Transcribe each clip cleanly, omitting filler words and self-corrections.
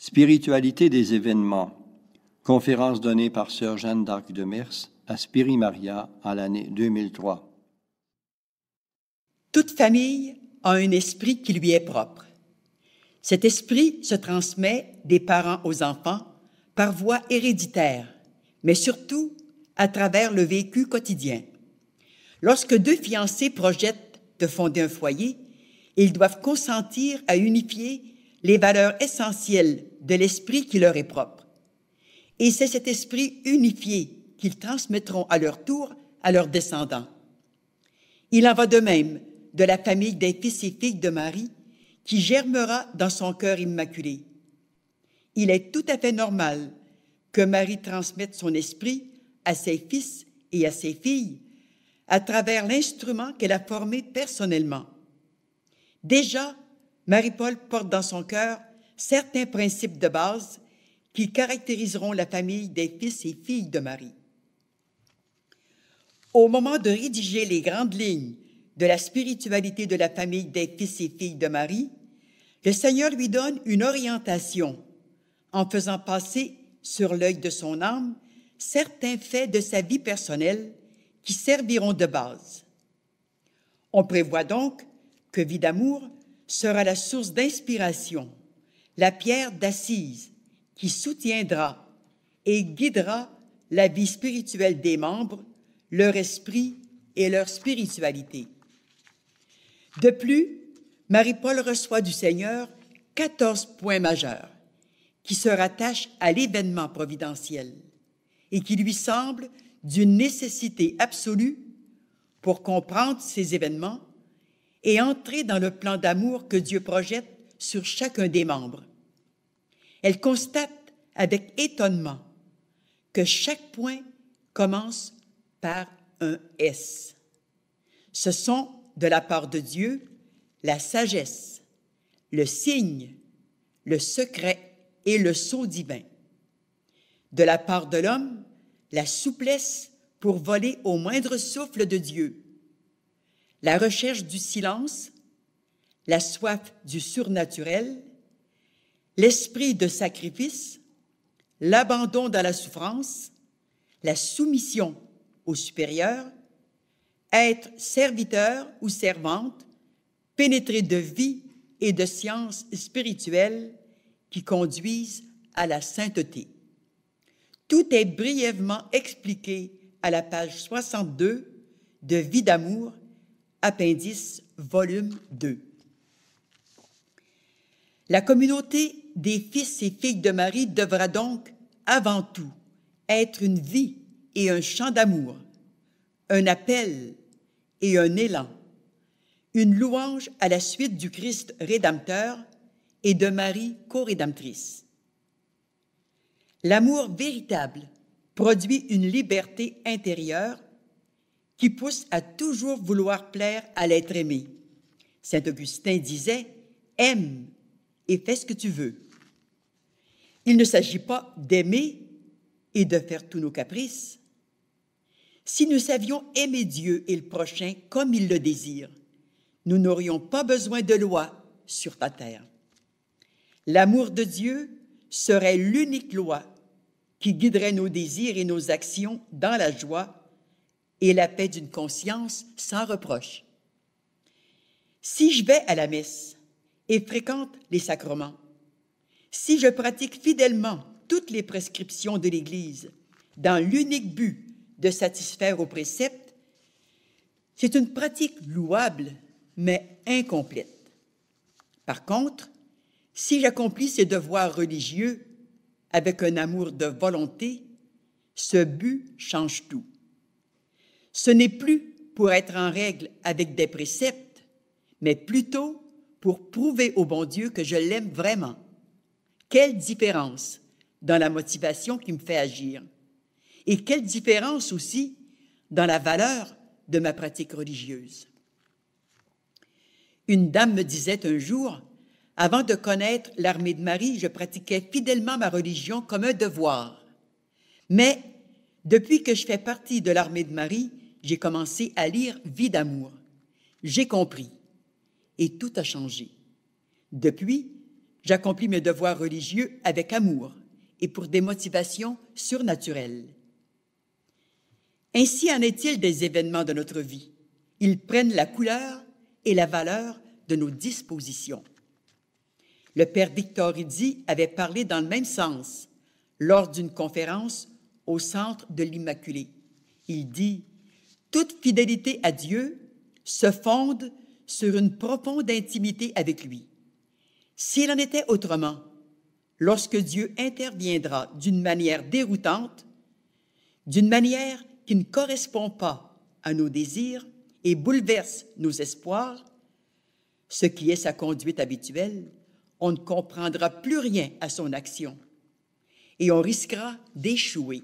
Spiritualité des événements. Conférence donnée par Sœur Jeanne d'Arc de Mers à Spiri Maria en l'année 2003. Toute famille a un esprit qui lui est propre. Cet esprit se transmet des parents aux enfants par voie héréditaire, mais surtout à travers le vécu quotidien. Lorsque deux fiancés projettent de fonder un foyer, ils doivent consentir à unifier les valeurs essentielles de l'esprit qui leur est propre. Et c'est cet esprit unifié qu'ils transmettront à leur tour à leurs descendants. Il en va de même de la famille des fils et filles de Marie, qui germera dans son cœur immaculé. Il est tout à fait normal que Marie transmette son esprit à ses fils et à ses filles à travers l'instrument qu'elle a formé personnellement. Déjà, Marie-Paul porte dans son cœur certains principes de base qui caractériseront la famille des fils et filles de Marie. Au moment de rédiger les grandes lignes de la spiritualité de la famille des fils et filles de Marie, le Seigneur lui donne une orientation en faisant passer sur l'œil de son âme certains faits de sa vie personnelle qui serviront de base. On prévoit donc que Vie d'amour sera la source d'inspiration, la pierre d'assise qui soutiendra et guidera la vie spirituelle des membres, leur esprit et leur spiritualité. De plus, Marie-Paul reçoit du Seigneur 14 points majeurs qui se rattachent à l'événement providentiel et qui lui semblent d'une nécessité absolue pour comprendre ces événements et entrer dans le plan d'amour que Dieu projette sur chacun des membres. Elle constate avec étonnement que chaque point commence par un S. Ce sont, de la part de Dieu, la sagesse, le signe, le secret et le sceau divin. De la part de l'homme, la souplesse pour voler au moindre souffle de Dieu, la recherche du silence, la soif du surnaturel, l'esprit de sacrifice, l'abandon dans la souffrance, la soumission au supérieur, être serviteur ou servante, pénétré de vie et de sciences spirituelles qui conduisent à la sainteté. Tout est brièvement expliqué à la page 62 de Vie d'amour, appendice, volume 2. La communauté des fils et filles de Marie devra donc, avant tout, être une vie et un chant d'amour, un appel et un élan, une louange à la suite du Christ rédempteur et de Marie co-rédemptrice. L'amour véritable produit une liberté intérieure qui pousse à toujours vouloir plaire à l'être aimé. Saint Augustin disait « Aime et fais ce que tu veux ». Il ne s'agit pas d'aimer et de faire tous nos caprices. Si nous savions aimer Dieu et le prochain comme il le désire, nous n'aurions pas besoin de loi sur la terre. L'amour de Dieu serait l'unique loi qui guiderait nos désirs et nos actions dans la joie et la paix d'une conscience sans reproche. Si je vais à la messe et fréquente les sacrements, si je pratique fidèlement toutes les prescriptions de l'Église dans l'unique but de satisfaire aux préceptes, c'est une pratique louable, mais incomplète. Par contre, si j'accomplis ces devoirs religieux avec un amour de volonté, ce but change tout. Ce n'est plus pour être en règle avec des préceptes, mais plutôt pour prouver au bon Dieu que je l'aime vraiment. Quelle différence dans la motivation qui me fait agir! Et quelle différence aussi dans la valeur de ma pratique religieuse. Une dame me disait un jour, avant de connaître l'Armée de Marie, je pratiquais fidèlement ma religion comme un devoir. Mais depuis que je fais partie de l'Armée de Marie, j'ai commencé à lire Vie d'amour. J'ai compris et tout a changé. Depuis, J'accomplis mes devoirs religieux avec amour et pour des motivations surnaturelles. Ainsi en est-il des événements de notre vie. Ils prennent la couleur et la valeur de nos dispositions. Le père Victor Rizzi avait parlé dans le même sens lors d'une conférence au Centre de l'Immaculée. Il dit « Toute fidélité à Dieu se fonde sur une profonde intimité avec lui. S'il en était autrement, lorsque Dieu interviendra d'une manière déroutante, d'une manière qui ne correspond pas à nos désirs et bouleverse nos espoirs, ce qui est sa conduite habituelle, on ne comprendra plus rien à son action et on risquera d'échouer.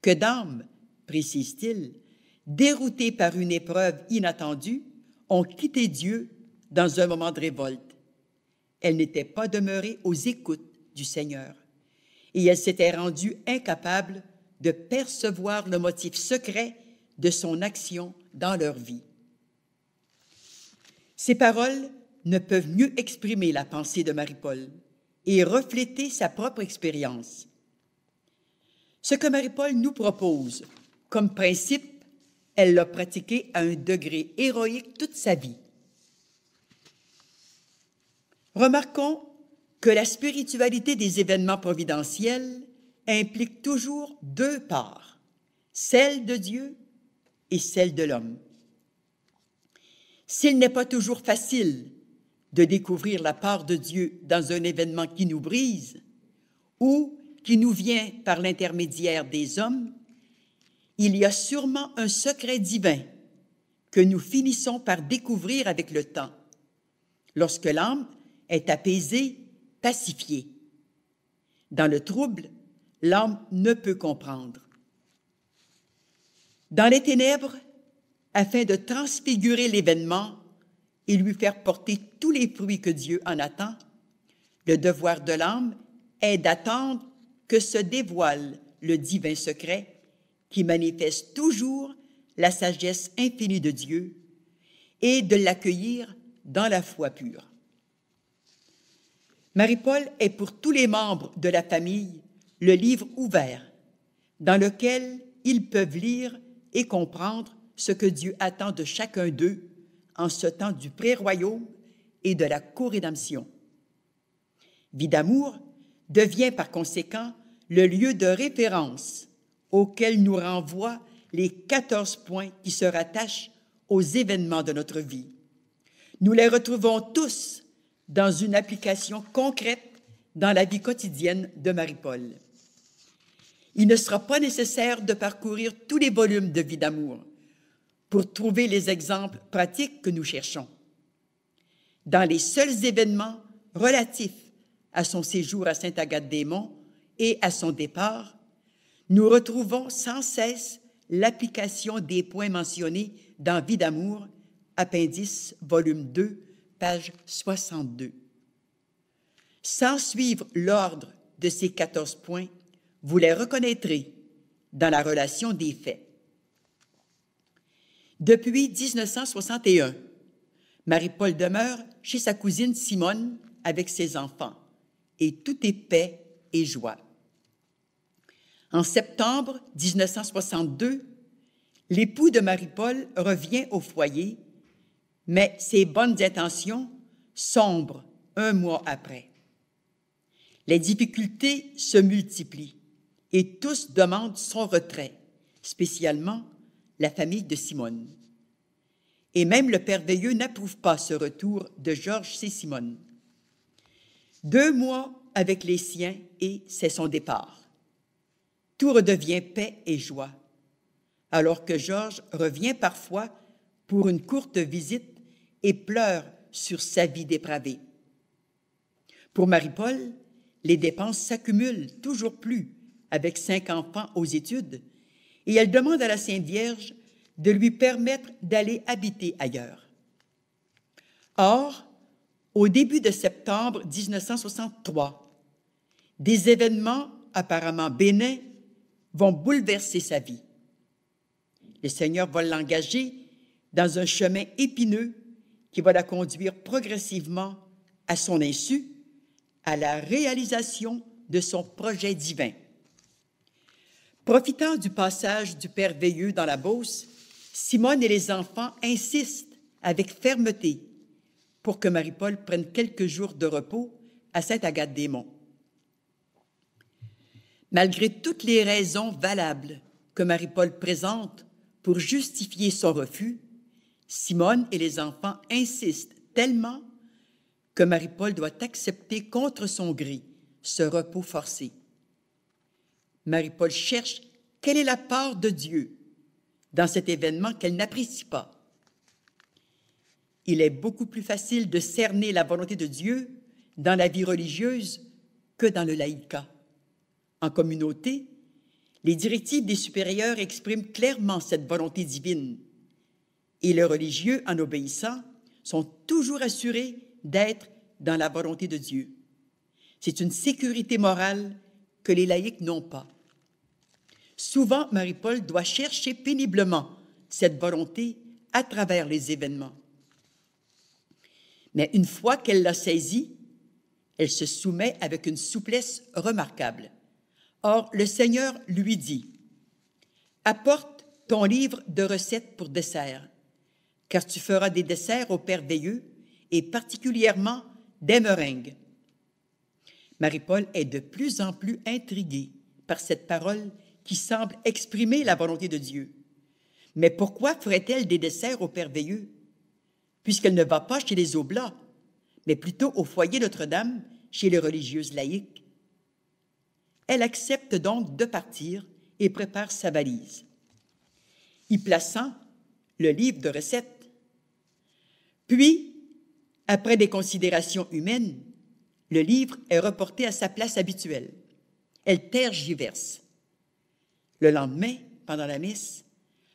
Que d'âmes, précise-t-il, déroutées par une épreuve inattendue, ont quitté Dieu dans un moment de révolte. Elles n'étaient pas demeurées aux écoutes du Seigneur et elles s'étaient rendues incapables de percevoir le motif secret de son action dans leur vie. Ces paroles ne peuvent mieux exprimer la pensée de Marie-Paul et refléter sa propre expérience. Ce que Marie-Paul nous propose comme principe, elle l'a pratiqué à un degré héroïque toute sa vie. Remarquons que la spiritualité des événements providentiels implique toujours deux parts, celle de Dieu et celle de l'homme. S'il n'est pas toujours facile de découvrir la part de Dieu dans un événement qui nous brise ou qui nous vient par l'intermédiaire des hommes, il y a sûrement un secret divin que nous finissons par découvrir avec le temps, lorsque l'âme est apaisée, pacifiée. Dans le trouble, l'âme ne peut comprendre. Dans les ténèbres, afin de transfigurer l'événement et lui faire porter tous les fruits que Dieu en attend, le devoir de l'âme est d'attendre que se dévoile le divin secret qui manifeste toujours la sagesse infinie de Dieu et de l'accueillir dans la foi pure. Marie-Paul est pour tous les membres de la famille le livre ouvert dans lequel ils peuvent lire et comprendre ce que Dieu attend de chacun d'eux en ce temps du pré-royaume et de la co-rédemption. Vie d'amour devient par conséquent le lieu de référence auquel nous renvoient les 14 points qui se rattachent aux événements de notre vie. Nous les retrouvons tous dans une application concrète dans la vie quotidienne de Marie-Paul. Il ne sera pas nécessaire de parcourir tous les volumes de Vie d'amour pour trouver les exemples pratiques que nous cherchons. Dans les seuls événements relatifs à son séjour à Sainte-Agathe-des-Monts et à son départ, nous retrouvons sans cesse l'application des points mentionnés dans Vie d'amour, appendice, volume 2, page 62. Sans suivre l'ordre de ces 14 points, vous les reconnaîtrez dans la relation des faits. Depuis 1961, Marie-Paul demeure chez sa cousine Simone avec ses enfants, et tout est paix et joie. En septembre 1962, l'époux de Marie-Paul revient au foyer, mais ses bonnes intentions sombrent un mois après. Les difficultés se multiplient et tous demandent son retrait, spécialement la famille de Simone. Et même le Père Veilleux n'approuve pas ce retour de Georges C. Simone. 2 mois avec les siens et c'est son départ. Tout redevient paix et joie, alors que Georges revient parfois pour une courte visite et pleure sur sa vie dépravée. Pour Marie-Paul, les dépenses s'accumulent toujours plus avec 5 enfants aux études et elle demande à la Sainte Vierge de lui permettre d'aller habiter ailleurs. Or, au début de septembre 1963, des événements apparemment bénins vont bouleverser sa vie. Le Seigneur va l'engager dans un chemin épineux qui va la conduire progressivement, à son insu, à la réalisation de son projet divin. Profitant du passage du Père Veilleux dans la Beauce, Simone et les enfants insistent avec fermeté pour que Marie-Paul prenne quelques jours de repos à Sainte-Agathe-des-Monts. Malgré toutes les raisons valables que Marie-Paul présente pour justifier son refus, Simone et les enfants insistent tellement que Marie-Paul doit accepter contre son gré ce repos forcé. Marie-Paul cherche quelle est la part de Dieu dans cet événement qu'elle n'apprécie pas. Il est beaucoup plus facile de cerner la volonté de Dieu dans la vie religieuse que dans le laïcat. En communauté, les directives des supérieurs expriment clairement cette volonté divine et les religieux, en obéissant, sont toujours assurés d'être dans la volonté de Dieu. C'est une sécurité morale que les laïcs n'ont pas. Souvent, Marie-Paul doit chercher péniblement cette volonté à travers les événements. Mais une fois qu'elle l'a saisie, elle se soumet avec une souplesse remarquable. Or, le Seigneur lui dit, « Apporte ton livre de recettes pour dessert, car tu feras des desserts au Père Veilleux et particulièrement des meringues. » Marie-Paul est de plus en plus intriguée par cette parole qui semble exprimer la volonté de Dieu. Mais pourquoi ferait-elle des desserts au Père Veilleux, puisqu'elle ne va pas chez les Oblats, mais plutôt au foyer Notre-Dame, chez les religieuses laïques? Elle accepte donc de partir et prépare sa valise, y plaçant le livre de recettes. Puis, après des considérations humaines, le livre est reporté à sa place habituelle. Elle tergiverse. Le lendemain, pendant la messe,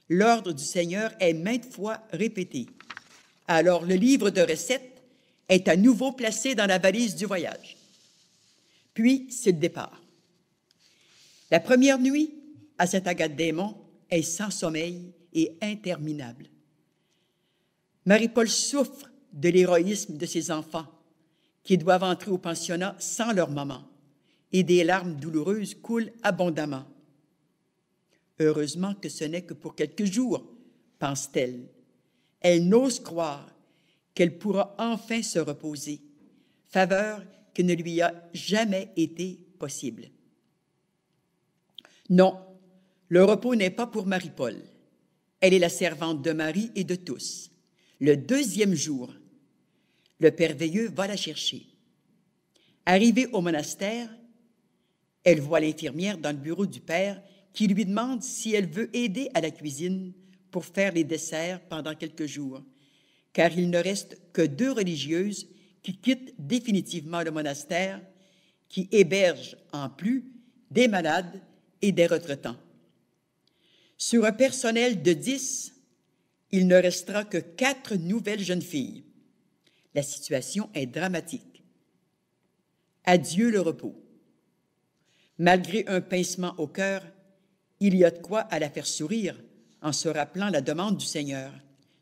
l'ordre du Seigneur est maintes fois répété. Alors le livre de recettes est à nouveau placé dans la valise du voyage. Puis, c'est le départ. La première nuit à Sainte-Agathe-des-Monts est sans sommeil et interminable. Marie-Paul souffre de l'héroïsme de ses enfants qui doivent entrer au pensionnat sans leur maman et des larmes douloureuses coulent abondamment. Heureusement que ce n'est que pour quelques jours, pense-t-elle. Elle n'ose croire qu'elle pourra enfin se reposer, faveur qui ne lui a jamais été possible. Non, le repos n'est pas pour Marie-Paul. Elle est la servante de Marie et de tous. Le deuxième jour, le Père Veilleux va la chercher. Arrivée au monastère, elle voit l'infirmière dans le bureau du Père qui lui demande si elle veut aider à la cuisine pour faire les desserts pendant quelques jours, car il ne reste que 2 religieuses qui quittent définitivement le monastère, qui hébergent en plus des malades et des retraitants. Sur un personnel de 10, il ne restera que 4 nouvelles jeunes filles. La situation est dramatique. Adieu le repos. Malgré un pincement au cœur, il y a de quoi à la faire sourire en se rappelant la demande du Seigneur.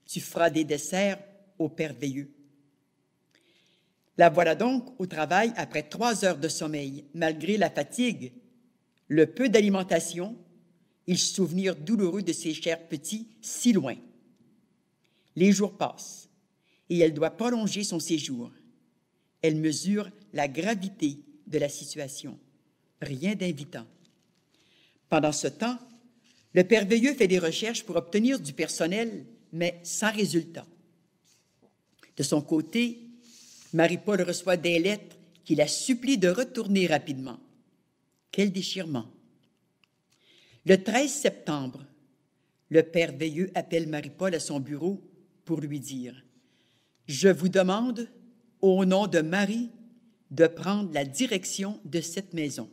Tu feras des desserts au Père Veilleux. La voilà donc au travail après 3 heures de sommeil, malgré la fatigue, le peu d'alimentation et le souvenir douloureux de ses chers petits si loin. Les jours passent et elle doit prolonger son séjour. Elle mesure la gravité de la situation. Rien d'invitant. Pendant ce temps, le Père Veilleux fait des recherches pour obtenir du personnel, mais sans résultat. De son côté, Marie-Paul reçoit des lettres qui la supplient de retourner rapidement. Quel déchirement! Le 13 septembre, le Père Veilleux appelle Marie-Paul à son bureau pour lui dire « Je vous demande, au nom de Marie, de prendre la direction de cette maison. »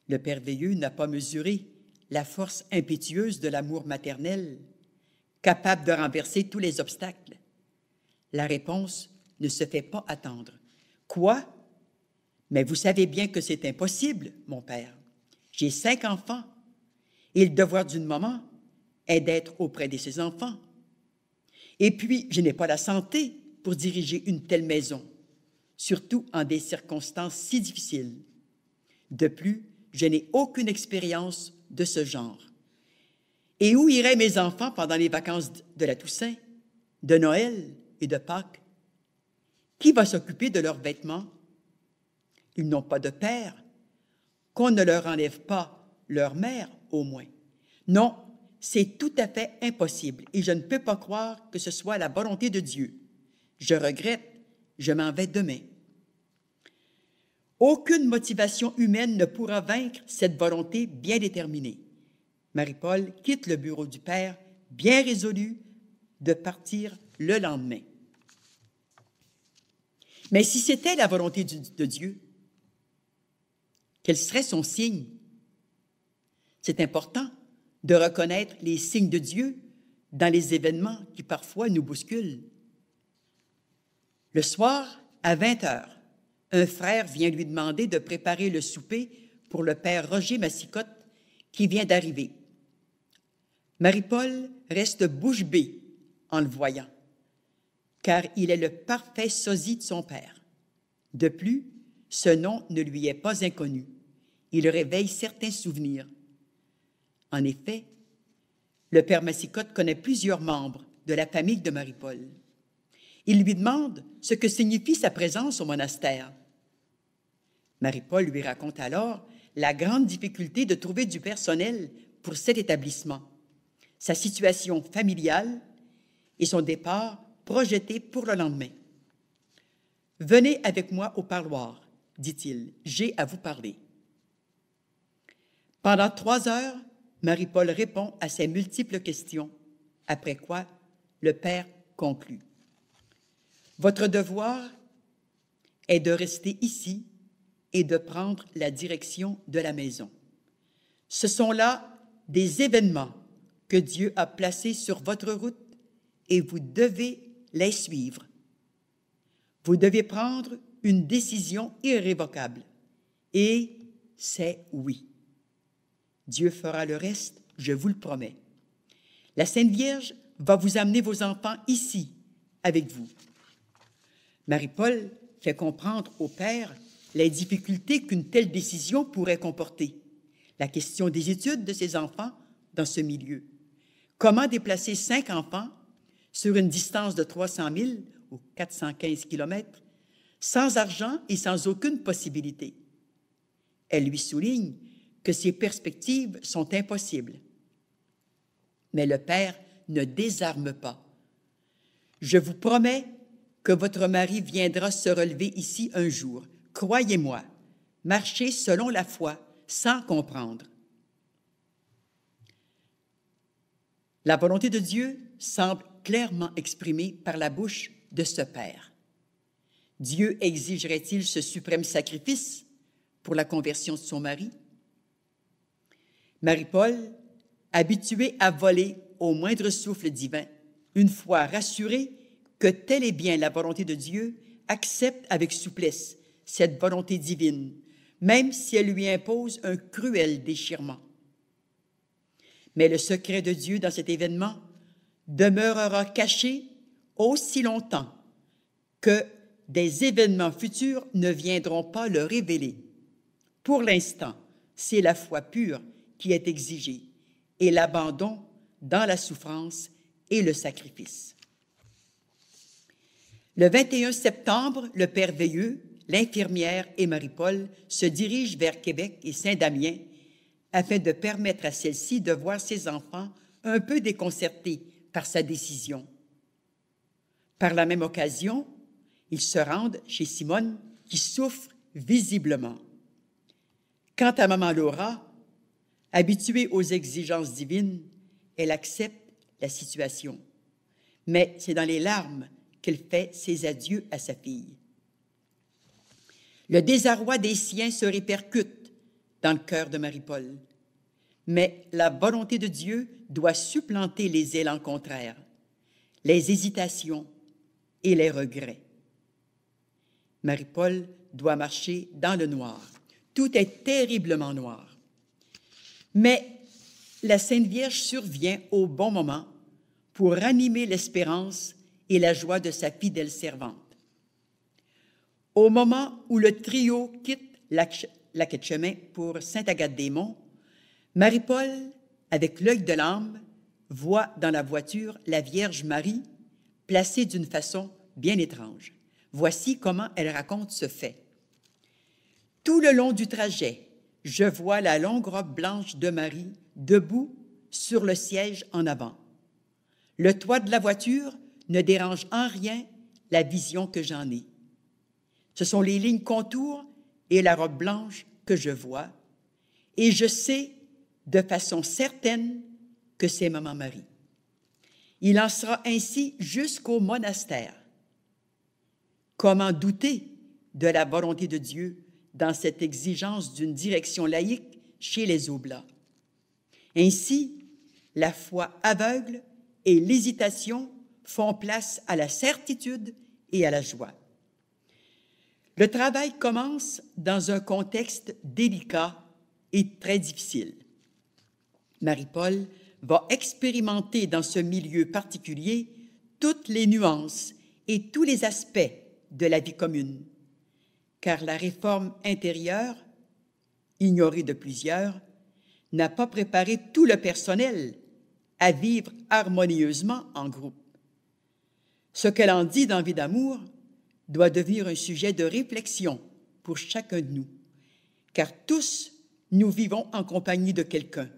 Le Père Veilleux n'a pas mesuré la force impétueuse de l'amour maternel, capable de renverser tous les obstacles. La réponse ne se fait pas attendre. « Quoi? Mais vous savez bien que c'est impossible, mon père. J'ai 5 enfants, et le devoir d'une maman est d'être auprès de ses enfants. Et puis, je n'ai pas la santé pour diriger une telle maison. surtout en des circonstances si difficiles. De plus, je n'ai aucune expérience de ce genre. Et où iraient mes enfants pendant les vacances de la Toussaint, de Noël et de Pâques? Qui va s'occuper de leurs vêtements? Ils n'ont pas de père. Qu'on ne leur enlève pas leur mère, au moins. Non, c'est tout à fait impossible et je ne peux pas croire que ce soit la volonté de Dieu. Je regrette, je m'en vais demain. Aucune motivation humaine ne pourra vaincre cette volonté bien déterminée. Marie-Paul quitte le bureau du Père, bien résolue de partir le lendemain. Mais si c'était la volonté de Dieu, quel serait son signe? C'est important de reconnaître les signes de Dieu dans les événements qui parfois nous bousculent. Le soir, à 20h, un frère vient lui demander de préparer le souper pour le père Roger Massicotte qui vient d'arriver. Marie-Paul reste bouche bée en le voyant, car il est le parfait sosie de son père. De plus, ce nom ne lui est pas inconnu. Il réveille certains souvenirs. En effet, le père Massicotte connaît plusieurs membres de la famille de Marie-Paul. Il lui demande ce que signifie sa présence au monastère. Marie-Paul lui raconte alors la grande difficulté de trouver du personnel pour cet établissement, sa situation familiale et son départ projeté pour le lendemain. « Venez avec moi au parloir, dit-il, j'ai à vous parler. » Pendant 3 heures, Marie-Paul répond à ses multiples questions, après quoi le père conclut. « Votre devoir est de rester ici et de prendre la direction de la maison. Ce sont là des événements que Dieu a placés sur votre route et vous devez les suivre. Vous devez prendre une décision irrévocable et c'est oui. Dieu fera le reste, je vous le promets. La Sainte Vierge va vous amener vos enfants ici, avec vous. » Marie-Paul fait comprendre au père les difficultés qu'une telle décision pourrait comporter. La question des études de ses enfants dans ce milieu. Comment déplacer 5 enfants sur une distance de 300 000 ou 415 km sans argent et sans aucune possibilité? Elle lui souligne que ces perspectives sont impossibles. Mais le père ne désarme pas. « Je vous promets que votre mari viendra se relever ici un jour. Croyez-moi, marchez selon la foi, sans comprendre. » La volonté de Dieu semble clairement exprimée par la bouche de ce père. Dieu exigerait-il ce suprême sacrifice pour la conversion de son mari? Marie-Paul, habituée à voler au moindre souffle divin, une fois rassurée que telle est bien la volonté de Dieu, accepte avec souplesse cette volonté divine, même si elle lui impose un cruel déchirement. Mais le secret de Dieu dans cet événement demeurera caché aussi longtemps que des événements futurs ne viendront pas le révéler. Pour l'instant, c'est la foi pure qui est exigée et l'abandon dans la souffrance et le sacrifice. Le 21 septembre, le père Veilleux, l'infirmière et Marie-Paul se dirigent vers Québec et Saint-Damien afin de permettre à celle-ci de voir ses enfants un peu déconcertés par sa décision. Par la même occasion, ils se rendent chez Simone qui souffre visiblement. Quant à maman Laura, habituée aux exigences divines, elle accepte la situation. Mais c'est dans les larmes qu'elle fait ses adieux à sa fille. Le désarroi des siens se répercute dans le cœur de Marie-Paul. Mais la volonté de Dieu doit supplanter les élans contraires, les hésitations et les regrets. Marie-Paul doit marcher dans le noir. Tout est terriblement noir. Mais la Sainte Vierge survient au bon moment pour ranimer l'espérance et la joie de sa fidèle servante. Au moment où le trio quitte la quai de chemin pour Sainte-Agathe-des-Monts, Marie-Paul, avec l'œil de l'âme, voit dans la voiture la Vierge Marie placée d'une façon bien étrange. Voici comment elle raconte ce fait. « Tout le long du trajet, je vois la longue robe blanche de Marie debout sur le siège en avant. Le toit de la voiture ne dérange en rien la vision que j'en ai. Ce sont les lignes contours et la robe blanche que je vois, et je sais de façon certaine que c'est Maman Marie. Il en sera ainsi jusqu'au monastère. Comment douter de la volonté de Dieu dans cette exigence d'une direction laïque chez les Oblats? Ainsi, la foi aveugle et l'hésitation font place à la certitude et à la joie. Le travail commence dans un contexte délicat et très difficile. Marie-Paul va expérimenter dans ce milieu particulier toutes les nuances et tous les aspects de la vie commune, car la réforme intérieure, ignorée de plusieurs, n'a pas préparé tout le personnel à vivre harmonieusement en groupe. Ce qu'elle en dit dans Vie d'amour doit devenir un sujet de réflexion pour chacun de nous, car tous nous vivons en compagnie de quelqu'un,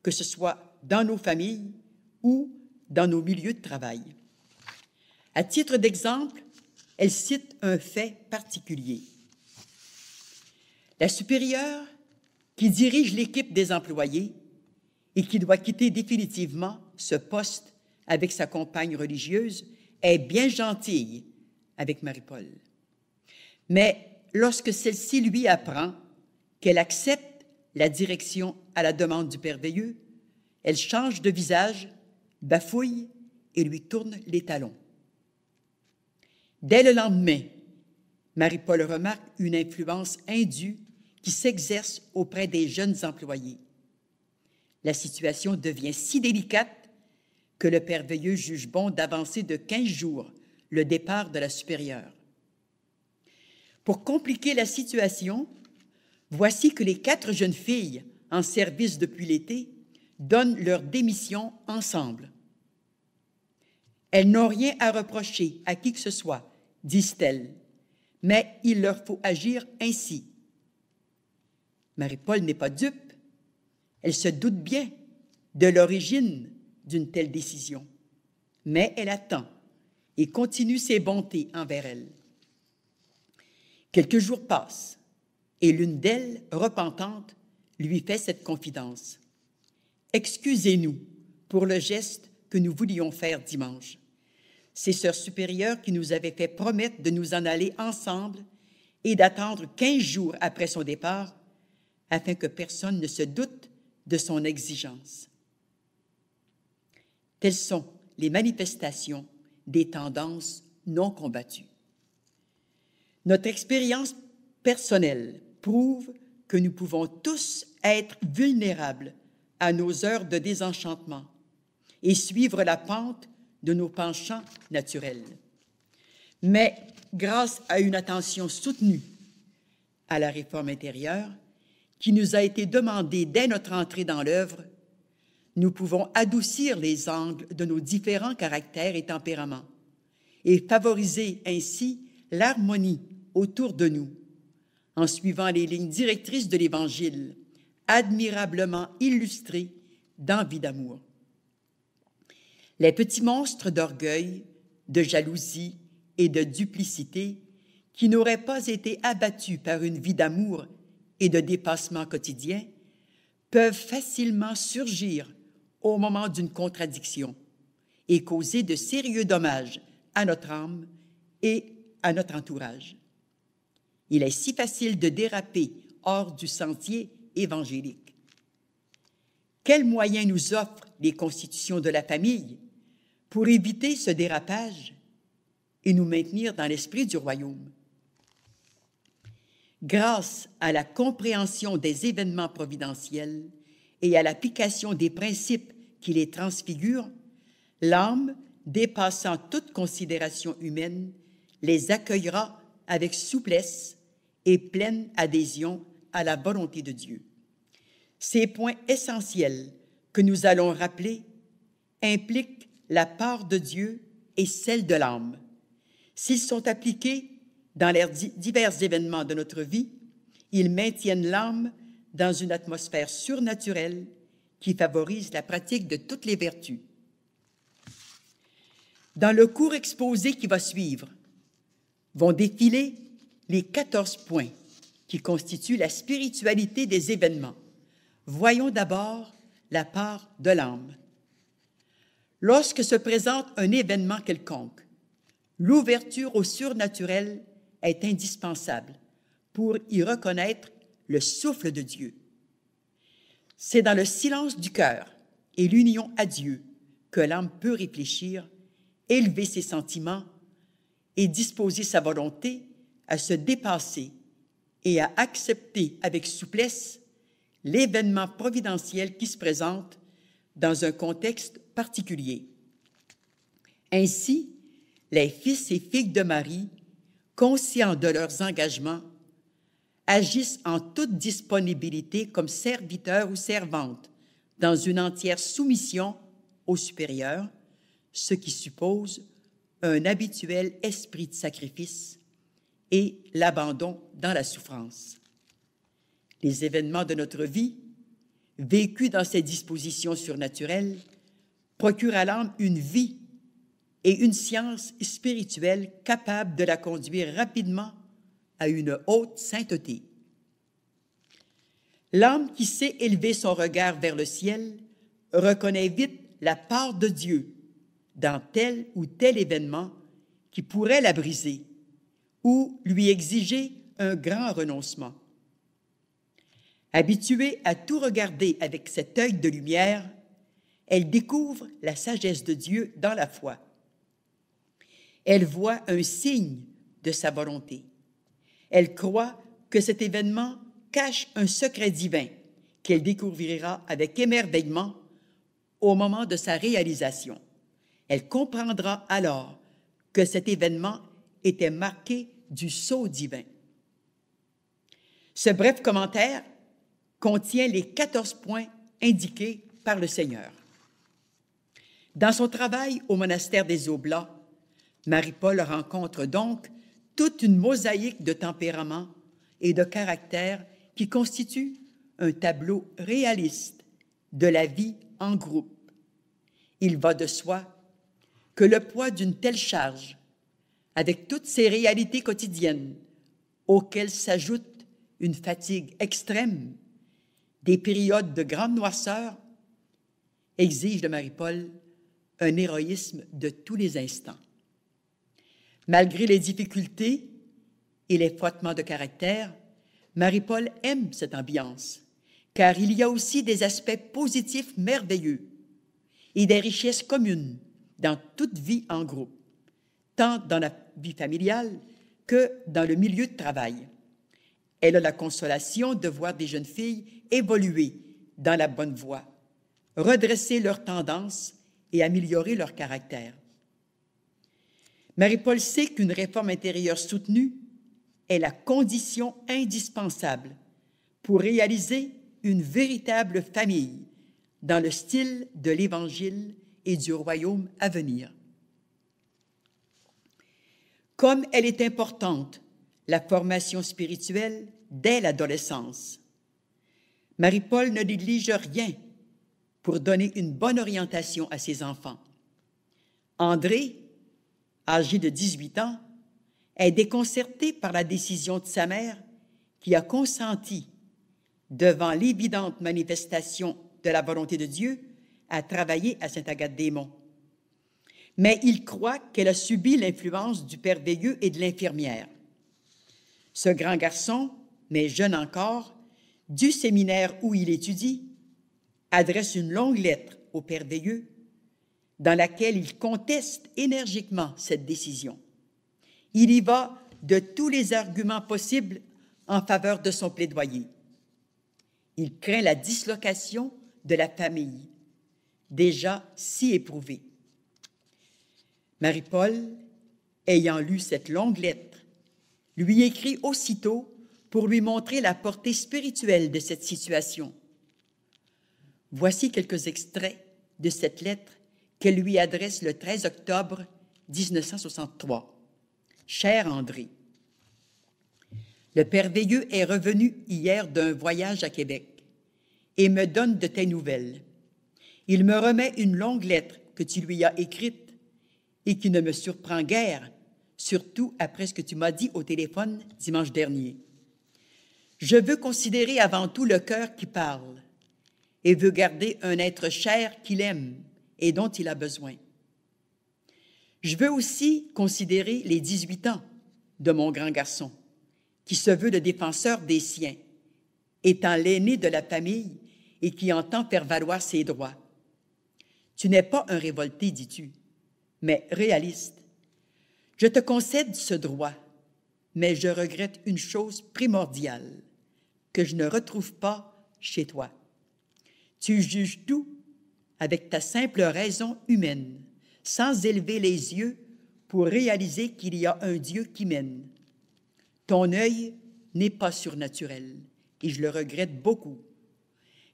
que ce soit dans nos familles ou dans nos milieux de travail. À titre d'exemple, elle cite un fait particulier. La supérieure qui dirige l'équipe des employés et qui doit quitter définitivement ce poste avec sa compagne religieuse est bien gentille avec Marie-Paul. Mais lorsque celle-ci lui apprend qu'elle accepte la direction à la demande du Père Veilleux, elle change de visage, bafouille et lui tourne les talons. Dès le lendemain, Marie-Paul remarque une influence indue qui s'exerce auprès des jeunes employés. La situation devient si délicate que le Père Veilleux juge bon d'avancer de 15 jours le départ de la supérieure. Pour compliquer la situation, voici que les 4 jeunes filles en service depuis l'été donnent leur démission ensemble. Elles n'ont rien à reprocher à qui que ce soit, disent-elles, mais il leur faut agir ainsi. Marie-Paul n'est pas dupe. Elle se doute bien de l'origine d'une telle décision, mais elle attend et continue ses bontés envers elle. Quelques jours passent et l'une d'elles, repentante, lui fait cette confidence. « Excusez-nous pour le geste que nous voulions faire dimanche. C'est Sœur supérieure qui nous avait fait promettre de nous en aller ensemble et d'attendre 15 jours après son départ afin que personne ne se doute de son exigence. » Telles sont les manifestations des tendances non combattues. Notre expérience personnelle prouve que nous pouvons tous être vulnérables à nos heures de désenchantement et suivre la pente de nos penchants naturels. Mais grâce à une attention soutenue à la réforme intérieure qui nous a été demandée dès notre entrée dans l'œuvre, nous pouvons adoucir les angles de nos différents caractères et tempéraments et favoriser ainsi l'harmonie autour de nous en suivant les lignes directrices de l'Évangile, admirablement illustrées dans Vie d'amour. Les petits monstres d'orgueil, de jalousie et de duplicité qui n'auraient pas été abattus par une vie d'amour et de dépassement quotidien peuvent facilement surgir au moment d'une contradiction et causer de sérieux dommages à notre âme et à notre entourage. Il est si facile de déraper hors du sentier évangélique. Quels moyens nous offrent les constitutions de la famille pour éviter ce dérapage et nous maintenir dans l'esprit du royaume? Grâce à la compréhension des événements providentiels et à l'application des principes qui les transfigurent, l'âme, dépassant toute considération humaine, les accueillera avec souplesse et pleine adhésion à la volonté de Dieu. Ces points essentiels que nous allons rappeler impliquent la part de Dieu et celle de l'âme. S'ils sont appliqués dans les divers événements de notre vie, ils maintiennent l'âme dans une atmosphère surnaturelle qui favorise la pratique de toutes les vertus. Dans le court exposé qui va suivre, vont défiler les 14 points qui constituent la spiritualité des événements. Voyons d'abord la part de l'âme. Lorsque se présente un événement quelconque, l'ouverture au surnaturel est indispensable pour y reconnaître le souffle de Dieu. C'est dans le silence du cœur et l'union à Dieu que l'âme peut réfléchir, élever ses sentiments et disposer sa volonté à se dépasser et à accepter avec souplesse l'événement providentiel qui se présente dans un contexte particulier. Ainsi, les fils et filles de Marie, conscients de leurs engagements, agissent en toute disponibilité comme serviteurs ou servantes dans une entière soumission au supérieur, ce qui suppose un habituel esprit de sacrifice et l'abandon dans la souffrance. Les événements de notre vie, vécus dans ces dispositions surnaturelles, procurent à l'âme une vie et une science spirituelle capable de la conduire rapidement à une haute sainteté. L'âme qui sait élever son regard vers le ciel reconnaît vite la part de Dieu dans tel ou tel événement qui pourrait la briser ou lui exiger un grand renoncement. Habituée à tout regarder avec cet œil de lumière, elle découvre la sagesse de Dieu dans la foi. Elle voit un signe de sa volonté. Elle croit que cet événement cache un secret divin qu'elle découvrira avec émerveillement au moment de sa réalisation. Elle comprendra alors que cet événement était marqué du sceau divin. Ce bref commentaire contient les 14 points indiqués par le Seigneur. Dans son travail au monastère des Oblats, Marie-Paul rencontre donc toute une mosaïque de tempéraments et de caractères qui constituent un tableau réaliste de la vie en groupe. Il va de soi que le poids d'une telle charge, avec toutes ses réalités quotidiennes, auxquelles s'ajoute une fatigue extrême, des périodes de grande noirceur, exige de Marie-Paul un héroïsme de tous les instants. Malgré les difficultés et les frottements de caractère, Marie-Paul aime cette ambiance, car il y a aussi des aspects positifs merveilleux et des richesses communes dans toute vie en groupe, tant dans la vie familiale que dans le milieu de travail. Elle a la consolation de voir des jeunes filles évoluer dans la bonne voie, redresser leurs tendances et améliorer leur caractère. Marie-Paul sait qu'une réforme intérieure soutenue est la condition indispensable pour réaliser une véritable famille dans le style de l'Évangile et du royaume à venir. Comme elle est importante, la formation spirituelle dès l'adolescence, Marie-Paul ne néglige rien pour donner une bonne orientation à ses enfants. André, âgé de 18 ans, est déconcerté par la décision de sa mère qui a consenti, devant l'évidente manifestation de la volonté de Dieu, à travailler à Sainte-Agathe-des-Monts. Mais il croit qu'elle a subi l'influence du père Veilleux et de l'infirmière. Ce grand garçon, mais jeune encore, du séminaire où il étudie, adresse une longue lettre au père Veilleux dans laquelle il conteste énergiquement cette décision. Il y va de tous les arguments possibles en faveur de son plaidoyer. Il craint la dislocation de la famille, déjà si éprouvée. Marie-Paul, ayant lu cette longue lettre, lui écrit aussitôt pour lui montrer la portée spirituelle de cette situation. Voici quelques extraits de cette lettre qu'elle lui adresse le 13 octobre 1963. Cher André, le Père Veilleux est revenu hier d'un voyage à Québec et me donne de tes nouvelles. Il me remet une longue lettre que tu lui as écrite et qui ne me surprend guère, surtout après ce que tu m'as dit au téléphone dimanche dernier. Je veux considérer avant tout le cœur qui parle et veux garder un être cher qu'il aime et dont il a besoin. Je veux aussi considérer les 18 ans de mon grand garçon, qui se veut le défenseur des siens, étant l'aîné de la famille et qui entend faire valoir ses droits. Tu n'es pas un révolté, dis-tu, mais réaliste. Je te concède ce droit, mais je regrette une chose primordiale que je ne retrouve pas chez toi. Tu juges tout avec ta simple raison humaine, sans élever les yeux pour réaliser qu'il y a un Dieu qui mène. Ton œil n'est pas surnaturel, et je le regrette beaucoup,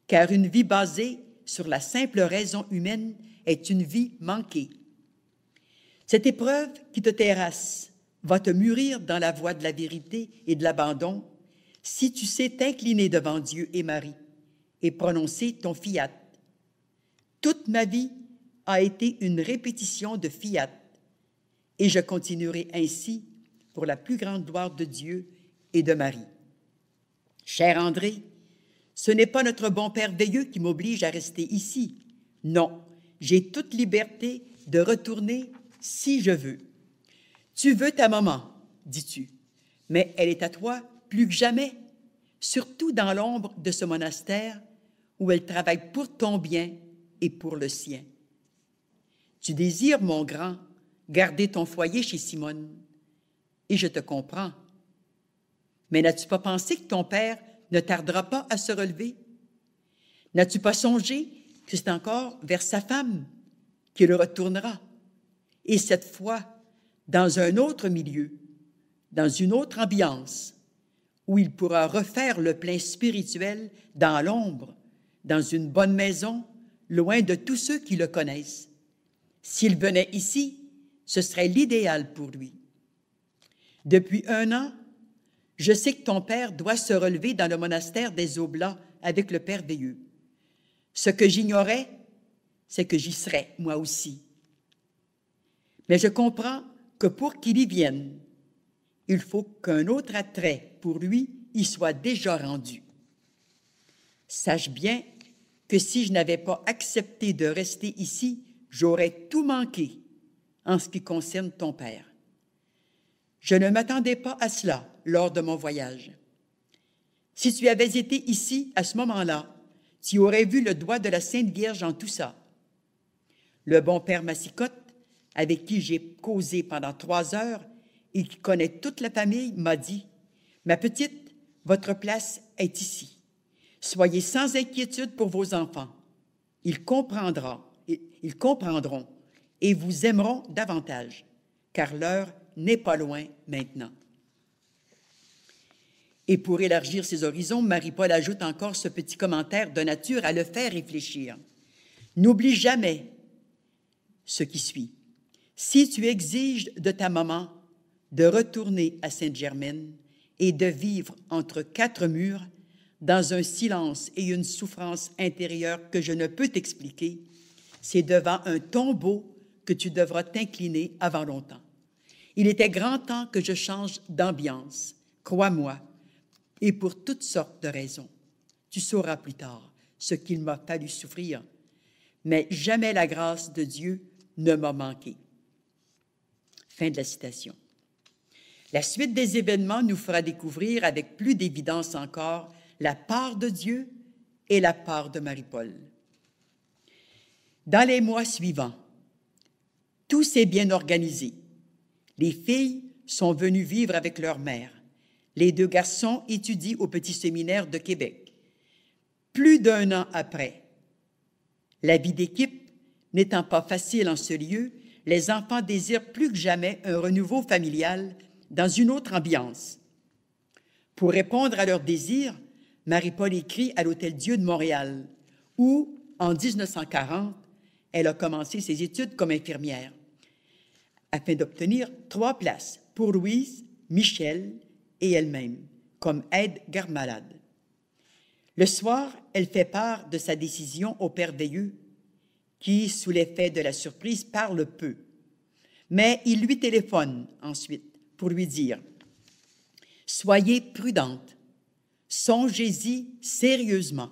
car une vie basée sur la simple raison humaine est une vie manquée. Cette épreuve qui te terrasse va te mûrir dans la voie de la vérité et de l'abandon si tu sais t'incliner devant Dieu et Marie et prononcer ton fiat. Toute ma vie a été une répétition de fiat et je continuerai ainsi pour la plus grande gloire de Dieu et de Marie. Cher André, ce n'est pas notre bon Père Veilleux qui m'oblige à rester ici. Non, j'ai toute liberté de retourner si je veux. Tu veux ta maman, dis-tu, mais elle est à toi plus que jamais, surtout dans l'ombre de ce monastère où elle travaille pour ton bien et pour le sien. Tu désires, mon grand, garder ton foyer chez Simone, et je te comprends. Mais n'as-tu pas pensé que ton père ne tardera pas à se relever? N'as-tu pas songé que c'est encore vers sa femme qu'il retournera, et cette fois dans un autre milieu, dans une autre ambiance, où il pourra refaire le plein spirituel dans l'ombre, dans une bonne maison, loin de tous ceux qui le connaissent. S'il venait ici, ce serait l'idéal pour lui. Depuis 1 an, je sais que ton père doit se relever dans le monastère des Oblats avec le Père Veilleux. Ce que j'ignorais, c'est que j'y serais, moi aussi. Mais je comprends que pour qu'il y vienne, il faut qu'un autre attrait pour lui y soit déjà rendu. Sache bien que si je n'avais pas accepté de rester ici, j'aurais tout manqué en ce qui concerne ton père. Je ne m'attendais pas à cela lors de mon voyage. Si tu avais été ici à ce moment-là, tu aurais vu le doigt de la Sainte Vierge en tout ça. Le bon père Massicotte, avec qui j'ai causé pendant 3 heures et qui connaît toute la famille, m'a dit « Ma petite, votre place est ici. Soyez sans inquiétude pour vos enfants. Ils comprendront et vous aimeront davantage, car l'heure n'est pas loin maintenant. » Et pour élargir ses horizons, Marie-Paul ajoute encore ce petit commentaire de nature à le faire réfléchir. N'oublie jamais ce qui suit. Si tu exiges de ta maman de retourner à Sainte-Germaine et de vivre entre 4 murs, dans un silence et une souffrance intérieure que je ne peux t'expliquer, c'est devant un tombeau que tu devras t'incliner avant longtemps. Il était grand temps que je change d'ambiance, crois-moi, et pour toutes sortes de raisons. Tu sauras plus tard ce qu'il m'a fallu souffrir, mais jamais la grâce de Dieu ne m'a manqué. Fin de la citation. La suite des événements nous fera découvrir avec plus d'évidence encore la part de Dieu et la part de Marie-Paul. Dans les mois suivants, tout s'est bien organisé. Les filles sont venues vivre avec leur mère. Les 2 garçons étudient au petit séminaire de Québec. Plus d'1 an après, la vie d'équipe n'étant pas facile en ce lieu, les enfants désirent plus que jamais un renouveau familial dans une autre ambiance. Pour répondre à leurs désirs, Marie-Paul écrit à l'Hôtel-Dieu de Montréal, où, en 1940, elle a commencé ses études comme infirmière, afin d'obtenir 3 places pour Louise, Michel et elle-même, comme aide garde-malade. Le soir, elle fait part de sa décision au père Veilleux, qui, sous l'effet de la surprise, parle peu. Mais il lui téléphone ensuite pour lui dire « Soyez prudente, songez-y sérieusement.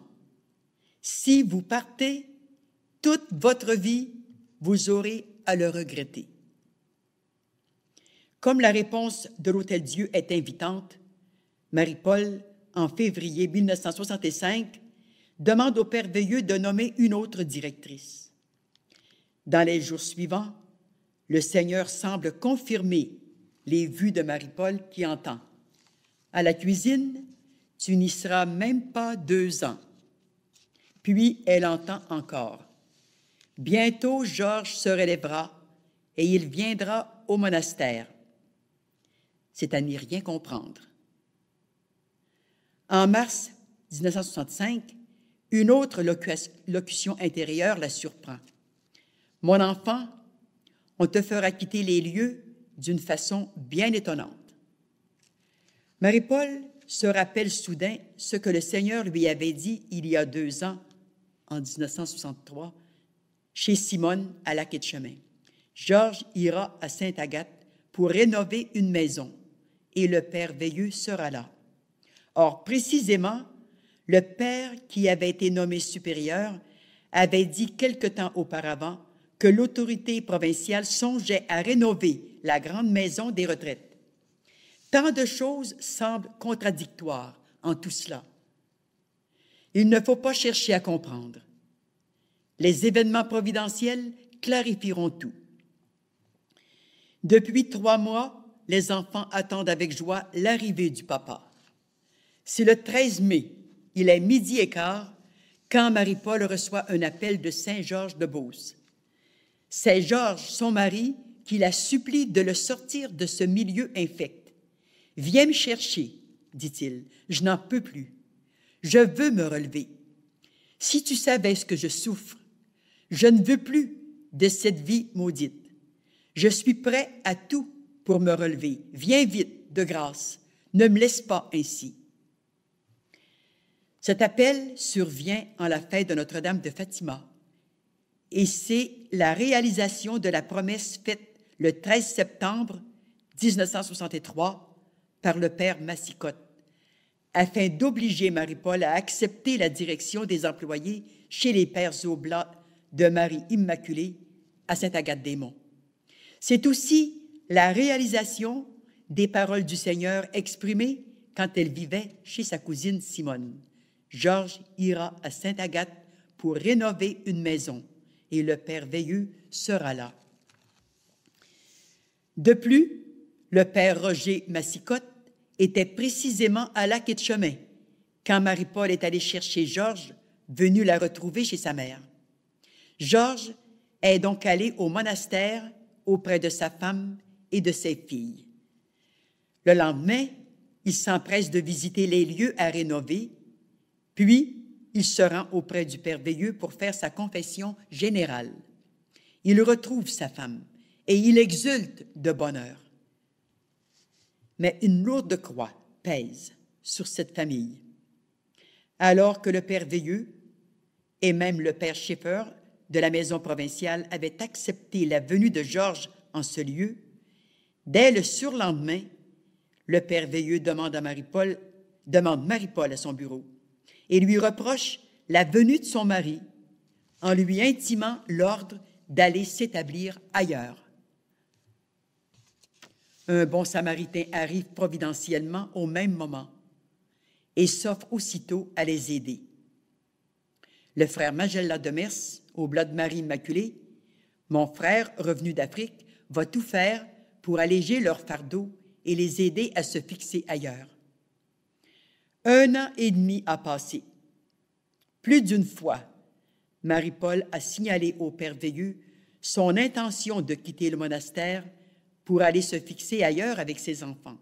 Si vous partez, toute votre vie, vous aurez à le regretter. » Comme la réponse de l'Hôtel-Dieu est invitante, Marie-Paul, en février 1965, demande au père Veilleux de nommer une autre directrice. Dans les jours suivants, le Seigneur semble confirmer les vues de Marie-Paul qui entend « À la cuisine, tu n'y seras même pas 2 ans. » Puis elle entend encore « Bientôt Georges se relèvera et il viendra au monastère. » C'est à n'y rien comprendre. En mars 1965, une autre locution intérieure la surprend. « Mon enfant, on te fera quitter les lieux d'une façon bien étonnante. » Marie-Paul se rappelle soudain ce que le Seigneur lui avait dit il y a 2 ans, en 1963, chez Simone à Lac-Etchemin. Georges ira à Sainte-Agathe pour rénover une maison et le père Veilleux sera là. Or, précisément, le père qui avait été nommé supérieur avait dit quelque temps auparavant que l'autorité provinciale songeait à rénover la grande maison des retraites. Tant de choses semblent contradictoires en tout cela. Il ne faut pas chercher à comprendre. Les événements providentiels clarifieront tout. Depuis 3 mois, les enfants attendent avec joie l'arrivée du papa. C'est le 13 mai, il est 12h15, quand Marie-Paul reçoit un appel de Saint-Georges-de-Beauce. C'est Georges, son mari, qui la supplie de le sortir de ce milieu infect. « Viens me chercher, dit-il, je n'en peux plus. Je veux me relever. Si tu savais ce que je souffre, je ne veux plus de cette vie maudite. Je suis prêt à tout pour me relever. Viens vite, de grâce. Ne me laisse pas ainsi. » Cet appel survient en la fête de Notre-Dame de Fatima, et c'est la réalisation de la promesse faite le 13 septembre 1963 par le père Massicotte, afin d'obliger Marie-Paul à accepter la direction des employés chez les Pères Oblats de Marie Immaculée à Sainte-Agathe-des-Monts. C'est aussi la réalisation des paroles du Seigneur exprimées quand elle vivait chez sa cousine Simone. Georges ira à Sainte-Agathe pour rénover une maison et le père Veilleux sera là. De plus, le père Roger Massicotte était précisément à Lac-Etchemin quand Marie-Paul est allée chercher Georges, venu la retrouver chez sa mère. Georges est donc allé au monastère auprès de sa femme et de ses filles. Le lendemain, il s'empresse de visiter les lieux à rénover, puis il se rend auprès du père Veilleux pour faire sa confession générale. Il retrouve sa femme et il exulte de bonheur. Mais une lourde croix pèse sur cette famille. Alors que le père Veilleux et même le père Schaeffer de la maison provinciale avaient accepté la venue de Georges en ce lieu, dès le surlendemain, le père Veilleux demande Marie-Paul à son bureau et lui reproche la venue de son mari en lui intimant l'ordre d'aller s'établir ailleurs. Un bon samaritain arrive providentiellement au même moment et s'offre aussitôt à les aider. Le frère Magella de Mers, au Blas de Marie Immaculée, mon frère revenu d'Afrique, va tout faire pour alléger leur fardeau et les aider à se fixer ailleurs. 1 an et demi a passé. Plus d'une fois, Marie-Paul a signalé au père Veilleux son intention de quitter le monastère pour aller se fixer ailleurs avec ses enfants.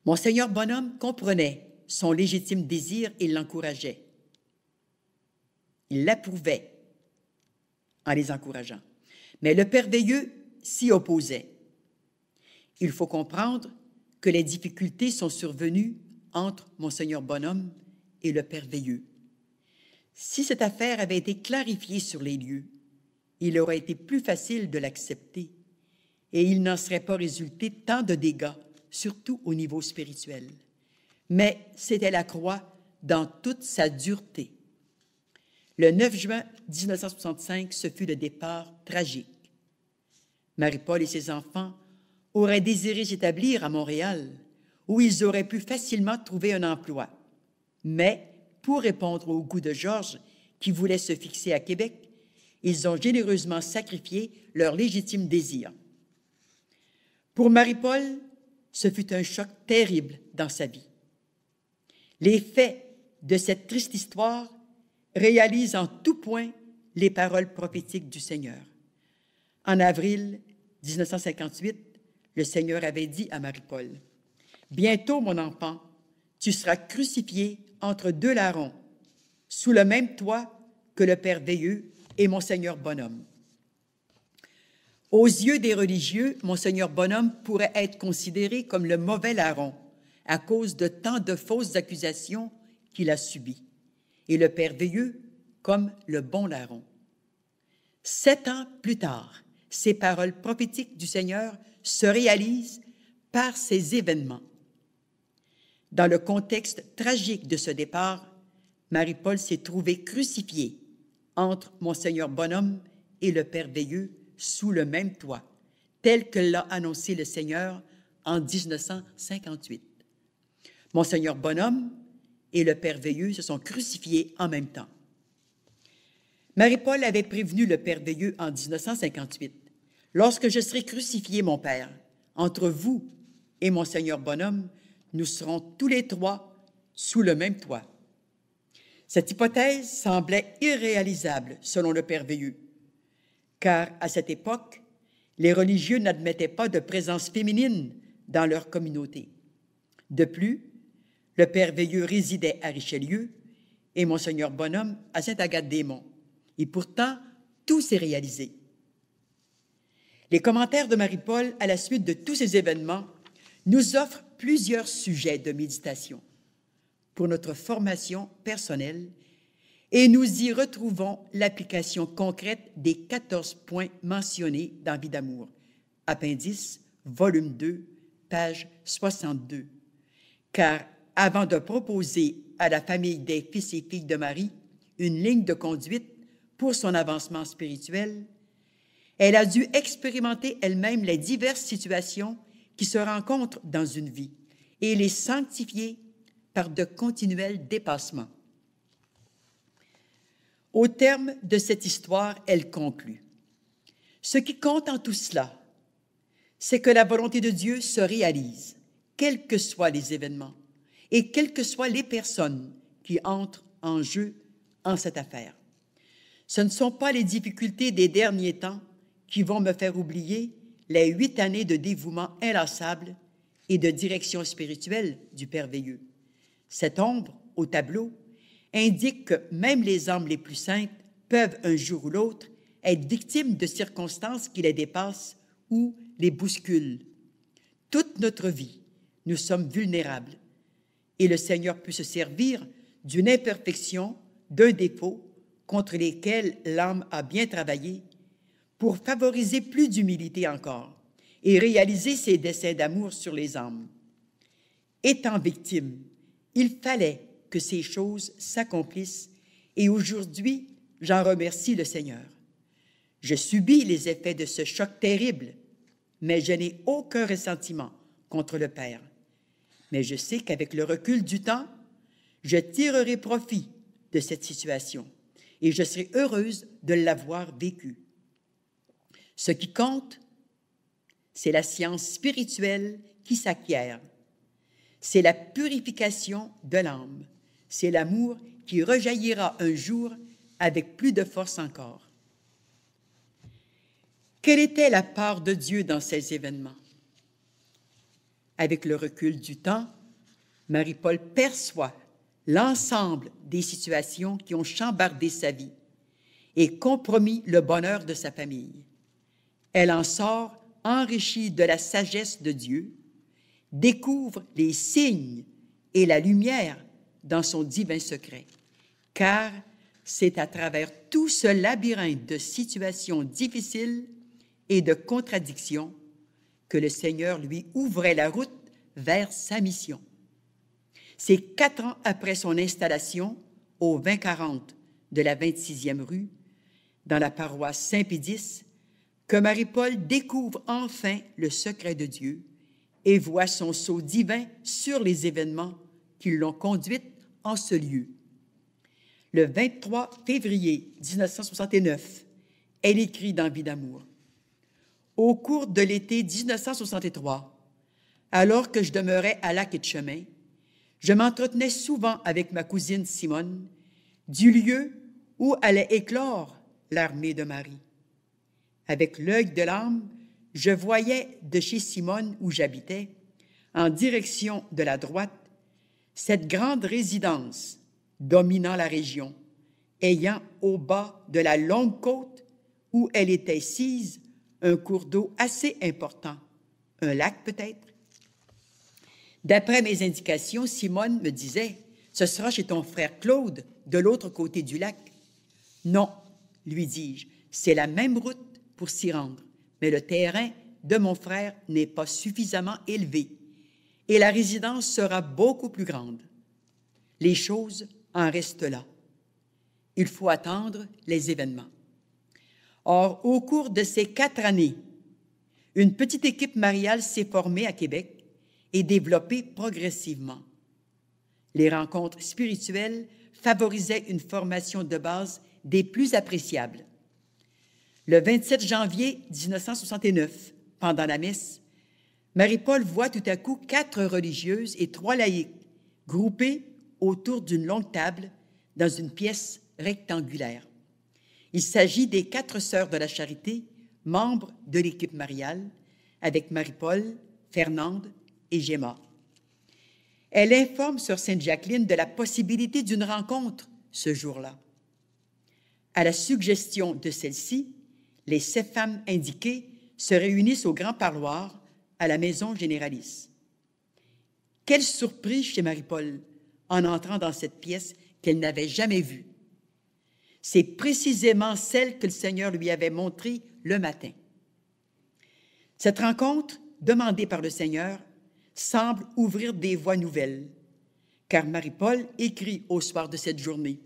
Monseigneur Bonhomme comprenait son légitime désir et l'encourageait. Il l'approuvait en les encourageant. Mais le Père Veilleux s'y opposait. Il faut comprendre que les difficultés sont survenues entre Monseigneur Bonhomme et le Père Veilleux. Si cette affaire avait été clarifiée sur les lieux, il aurait été plus facile de l'accepter et il n'en serait pas résulté tant de dégâts, surtout au niveau spirituel. Mais c'était la croix dans toute sa dureté. Le 9 juin 1965, ce fut le départ tragique. Marie-Paul et ses enfants auraient désiré s'établir à Montréal, où ils auraient pu facilement trouver un emploi. Mais, pour répondre au goût de Georges, qui voulait se fixer à Québec, ils ont généreusement sacrifié leur légitime désir. Pour Marie-Paul, ce fut un choc terrible dans sa vie. Les faits de cette triste histoire réalisent en tout point les paroles prophétiques du Seigneur. En avril 1958, le Seigneur avait dit à Marie-Paul, « Bientôt, mon enfant, tu seras crucifié entre deux larrons, sous le même toit que le Père Veilleux et Monseigneur Bonhomme. » Aux yeux des religieux, Monseigneur Bonhomme pourrait être considéré comme le mauvais larron à cause de tant de fausses accusations qu'il a subies, et le Père Veilleux comme le bon larron. 7 ans plus tard, ces paroles prophétiques du Seigneur se réalisent par ces événements. Dans le contexte tragique de ce départ, Marie-Paul s'est trouvée crucifiée entre Monseigneur Bonhomme et le Père Veilleux sous le même toit, tel que l'a annoncé le Seigneur en 1958. Monseigneur Bonhomme et le Père Veilleux se sont crucifiés en même temps. Marie-Paul avait prévenu le Père Veilleux en 1958. « Lorsque je serai crucifié, mon Père, entre vous et Monseigneur Bonhomme, nous serons tous les trois sous le même toit. » Cette hypothèse semblait irréalisable selon le Père Veilleux, car à cette époque, les religieux n'admettaient pas de présence féminine dans leur communauté. De plus, le Père Veilleux résidait à Richelieu et Monseigneur Bonhomme à Sainte-Agathe-des-Monts. Et pourtant, tout s'est réalisé. Les commentaires de Marie-Paul à la suite de tous ces événements nous offrent plusieurs sujets de méditation pour notre formation personnelle et nous y retrouvons l'application concrète des 14 points mentionnés dans Vie d'amour, appendice, volume 2, page 62. Car avant de proposer à la famille des fils et filles de Marie une ligne de conduite pour son avancement spirituel, elle a dû expérimenter elle-même les diverses situations qui se rencontrent dans une vie et les sanctifier par de continuels dépassements. Au terme de cette histoire, elle conclut. Ce qui compte en tout cela, c'est que la volonté de Dieu se réalise, quels que soient les événements et quelles que soient les personnes qui entrent en jeu en cette affaire. Ce ne sont pas les difficultés des derniers temps qui vont me faire oublier les 8 années de dévouement inlassable et de direction spirituelle du Père Veilleux. Cette ombre au tableau indique que même les âmes les plus saintes peuvent un jour ou l'autre être victimes de circonstances qui les dépassent ou les bousculent. Toute notre vie, nous sommes vulnérables et le Seigneur peut se servir d'une imperfection, d'un défaut contre lesquels l'âme a bien travaillé pour favoriser plus d'humilité encore et réaliser ses desseins d'amour sur les âmes. Étant victime, il fallait que ces choses s'accomplissent et aujourd'hui, j'en remercie le Seigneur. Je subis les effets de ce choc terrible, mais je n'ai aucun ressentiment contre le Père. Mais je sais qu'avec le recul du temps, je tirerai profit de cette situation et je serai heureuse de l'avoir vécue. Ce qui compte, c'est la science spirituelle qui s'acquiert. C'est la purification de l'âme. C'est l'amour qui rejaillira un jour avec plus de force encore. quelle était la part de Dieu dans ces événements? Avec le recul du temps, Marie-Paul perçoit l'ensemble des situations qui ont chambardé sa vie et compromis le bonheur de sa famille. Elle en sort enrichie de la sagesse de Dieu, découvre les signes et la lumière dans son divin secret, car c'est à travers tout ce labyrinthe de situations difficiles et de contradictions que le Seigneur lui ouvrait la route vers sa mission. C'est 4 ans après son installation au 2040 de la 26e rue, dans la paroisse Saint-Pédis, que Marie-Paul découvre enfin le secret de Dieu et voit son sceau divin sur les événements qui l'ont conduite en ce lieu. Le 23 février 1969, elle écrit dans Vie d'amour. Au cours de l'été 1963, alors que je demeurais à Lac-Etchemin, je m'entretenais souvent avec ma cousine Simone du lieu où allait éclore l'armée de Marie. Avec l'œil de l'âme, je voyais de chez Simone où j'habitais, en direction de la droite, cette grande résidence dominant la région, ayant au bas de la longue côte où elle était sise un cours d'eau assez important, un lac peut-être. D'après mes indications, Simone me disait « Ce sera chez ton frère Claude, de l'autre côté du lac. » « Non, lui dis-je, c'est la même route pour s'y rendre, mais le terrain de mon frère n'est pas suffisamment élevé et la résidence sera beaucoup plus grande. Les choses en restent là. Il faut attendre les événements. » Or, au cours de ces 4 années, une petite équipe mariale s'est formée à Québec et développée progressivement. Les rencontres spirituelles favorisaient une formation de base des plus appréciables. Le 27 janvier 1969, pendant la messe, Marie-Paul voit tout à coup 4 religieuses et 3 laïcs groupés autour d'une longue table dans une pièce rectangulaire. Il s'agit des 4 sœurs de la Charité, membres de l'équipe mariale, avec Marie-Paul, Fernande et Gemma. Elle informe sœur Sainte-Jacqueline de la possibilité d'une rencontre ce jour-là. À la suggestion de celle-ci, les 7 femmes indiquées se réunissent au grand parloir à la maison généralice. Quelle surprise chez Marie-Paul en entrant dans cette pièce qu'elle n'avait jamais vue. C'est précisément celle que le Seigneur lui avait montrée le matin. Cette rencontre, demandée par le Seigneur, semble ouvrir des voies nouvelles, car Marie-Paul écrit au soir de cette journée.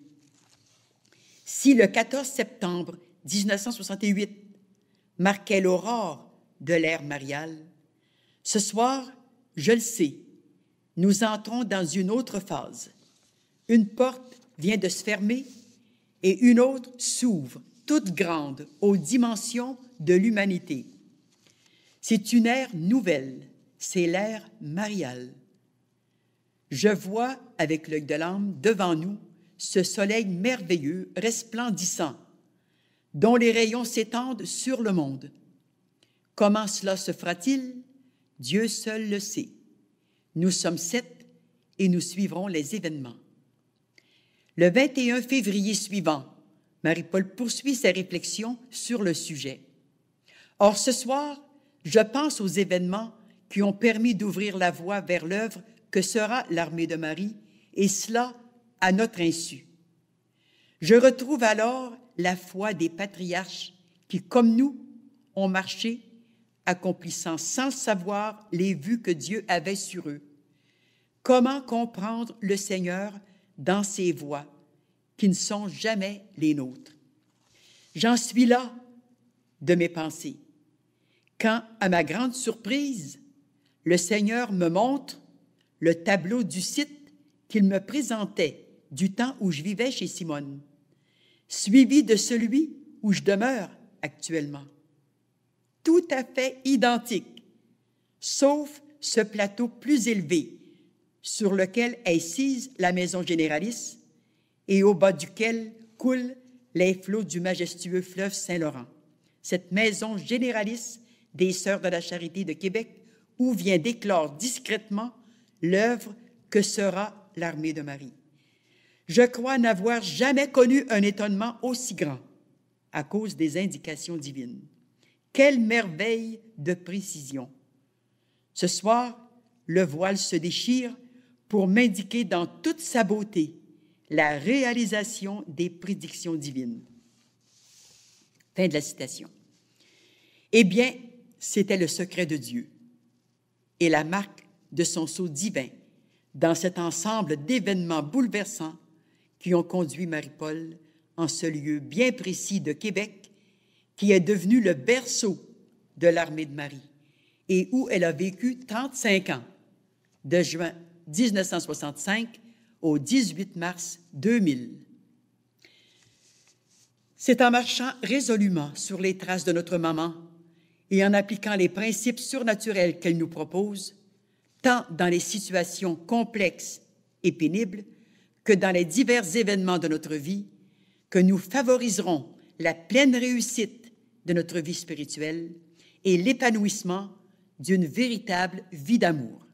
« Si le 14 septembre 1968 marquait l'aurore de l'ère mariale, ce soir, je le sais, nous entrons dans une autre phase. Une porte vient de se fermer et une autre s'ouvre, toute grande, aux dimensions de l'humanité. C'est une ère nouvelle, c'est l'ère mariale. Je vois, avec l'œil de l'âme, devant nous, ce soleil merveilleux, resplendissant, dont les rayons s'étendent sur le monde. Comment cela se fera-t-il? Dieu seul le sait. Nous sommes 7 et nous suivrons les événements. Le 21 février suivant, Marie-Paul poursuit ses réflexions sur le sujet. Or, ce soir, je pense aux événements qui ont permis d'ouvrir la voie vers l'œuvre que sera l'armée de Marie, et cela à notre insu. Je retrouve alors la foi des patriarches qui, comme nous, ont marché, accomplissant sans savoir les vues que Dieu avait sur eux. Comment comprendre le Seigneur dans ses voies qui ne sont jamais les nôtres? J'en suis là de mes pensées, quand, à ma grande surprise, le Seigneur me montre le tableau du site qu'il me présentait du temps où je vivais chez Simone, suivi de celui où je demeure actuellement. Tout à fait identique, sauf ce plateau plus élevé sur lequel est sise la maison généralice et au bas duquel coulent les flots du majestueux fleuve Saint-Laurent, cette maison généraliste des Sœurs de la Charité de Québec, où vient d'éclore discrètement l'œuvre que sera l'Armée de Marie. Je crois n'avoir jamais connu un étonnement aussi grand à cause des indications divines. Quelle merveille de précision! Ce soir, le voile se déchire pour m'indiquer dans toute sa beauté la réalisation des prédictions divines. Fin de la citation. Eh bien, c'était le secret de Dieu et la marque de son sceau divin dans cet ensemble d'événements bouleversants qui ont conduit Marie-Paul en ce lieu bien précis de Québec qui est devenu le berceau de l'Armée de Marie et où elle a vécu 35 ans, de juin 1965 au 18 mars 2000. C'est en marchant résolument sur les traces de notre maman et en appliquant les principes surnaturels qu'elle nous propose, tant dans les situations complexes et pénibles que dans les divers événements de notre vie, que nous favoriserons la pleine réussite de notre vie spirituelle et l'épanouissement d'une véritable vie d'amour.